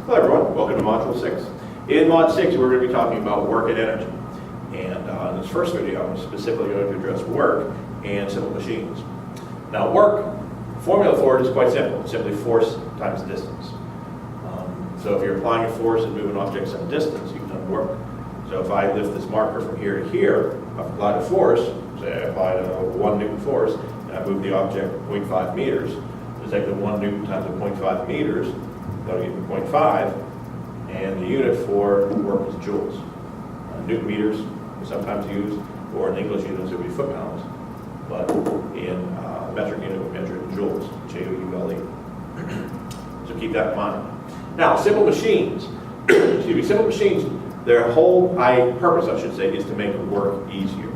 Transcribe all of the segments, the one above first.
Hello everyone, welcome to Module 6. In Mod 6 we're going to be talking about work and energy. And in this first video I'm specifically going to address work and simple machines. Now work, formula for it is quite simple. It's simply force times distance. So if you're applying a force and moving objects some distance, you've done work. So if I lift this marker from here to here, I've applied a force, say I applied a 1 Newton force, and I move the object 0.5 meters. Just take the 1 Newton times the 0.5 meters, that'll give me 0.5, and the unit for work is joules. Newton meters we sometimes use, or in English units it would be foot pounds, but in metric unit we measure it in joules, J-O-U-L-E. So keep that in mind. Now, simple machines, excuse me, simple machines, their whole purpose, I should say, is to make work easier.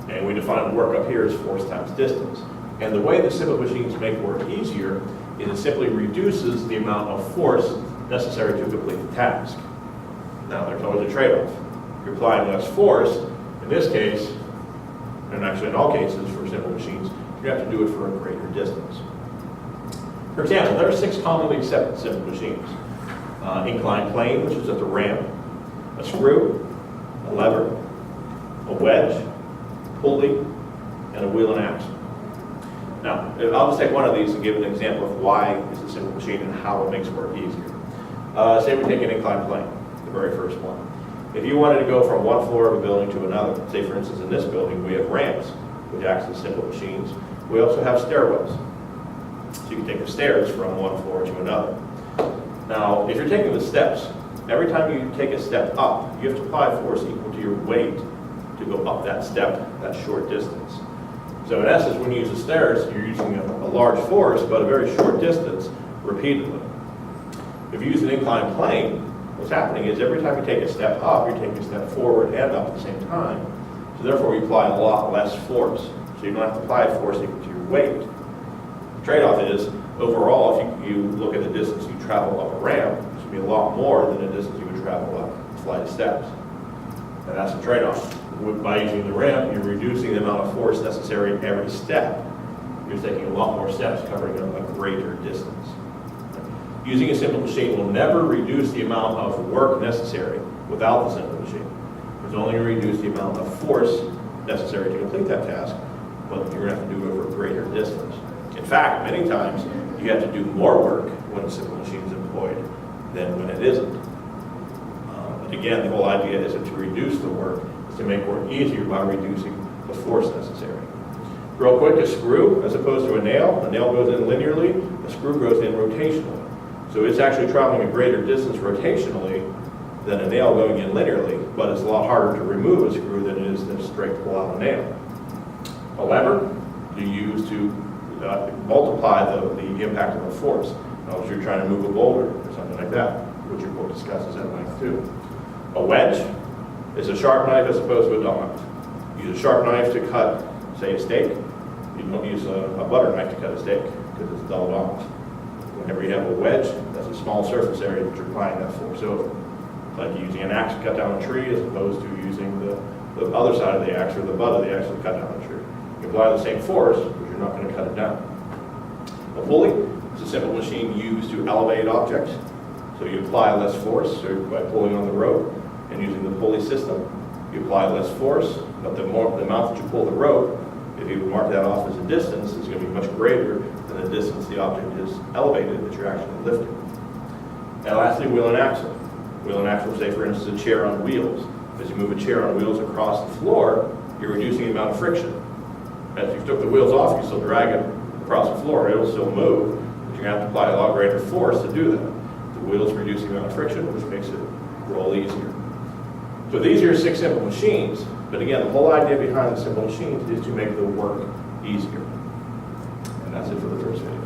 And we define work up here as force times distance. And the way that simple machines make work easier is it simply reduces the amount of force necessary to complete the task. Now, there's always a trade-off. If you're applying less force, in this case, and actually in all cases for simple machines, you have to do it for a greater distance. For example, there are 6 commonly accepted simple machines. Inclined plane, which is at the ramp, a screw, a lever, a wedge, pulley, and a wheel and axle. Now, I'll just take one of these and give an example of why it's a simple machine and how it makes work easier. Say we take an inclined plane, the very first one. If you wanted to go from one floor of a building to another, say for instance in this building we have ramps, which acts as simple machines. We also have stairwells. So you can take the stairs from one floor to another. Now, if you're taking the steps, every time you take a step up, you have to apply force equal to your weight to go up that step, that short distance. So in essence, when you use the stairs, you're using a large force, but a very short distance repeatedly. If you use an inclined plane, what's happening is every time you take a step up, you're taking a step forward and up at the same time. So therefore, you apply a lot less force. So you don't have to apply a force equal to your weight. The trade-off is, overall, if you look at the distance you travel up a ramp, it's going to be a lot more than the distance you would travel up a flight of steps. And that's the trade-off. By using the ramp, you're reducing the amount of force necessary every step. You're taking a lot more steps, covering a greater distance. Using a simple machine will never reduce the amount of work necessary without the simple machine. It's only going to reduce the amount of force necessary to complete that task, but you're going to have to do it over a greater distance. In fact, many times, you have to do more work when a simple machine is employed than when it isn't. But again, the whole idea isn't to reduce the work, it's to make work easier by reducing the force necessary. Real quick, a screw, as opposed to a nail goes in linearly, a screw goes in rotationally. So it's actually traveling a greater distance rotationally than a nail going in linearly, but it's a lot harder to remove a screw than it is to straight pull out a nail. A lever you use to multiply the impact of a force. Now, if you're trying to move a boulder or something like that, which your book discusses at length too. A wedge is a sharp knife as opposed to a dull knife. You use a sharp knife to cut, say, a steak. You don't use a butter knife to cut a steak because it's dulled off. Whenever you have a wedge, that's a small surface area that you're applying that force over. It's like using an axe to cut down a tree as opposed to using the other side of the axe or the butt of the axe to cut down a tree. You apply the same force, but you're not going to cut it down. A pulley is a simple machine used to elevate objects. So you apply less force by pulling on the rope and using the pulley system. You apply less force, but the amount that you pull the rope, if you mark that off as a distance, is going to be much greater than the distance the object is elevated that you're actually lifting. And lastly, wheel and axle. Wheel and axle, say for instance, a chair on wheels. As you move a chair on wheels across the floor, you're reducing the amount of friction. As you took the wheels off, you still drag it across the floor. It'll still move, but you're going to have to apply a lot greater force to do that. The wheels reduce the amount of friction, which makes it roll easier. So these are 6 simple machines, but again, the whole idea behind the simple machines is to make the work easier. And that's it for the first video.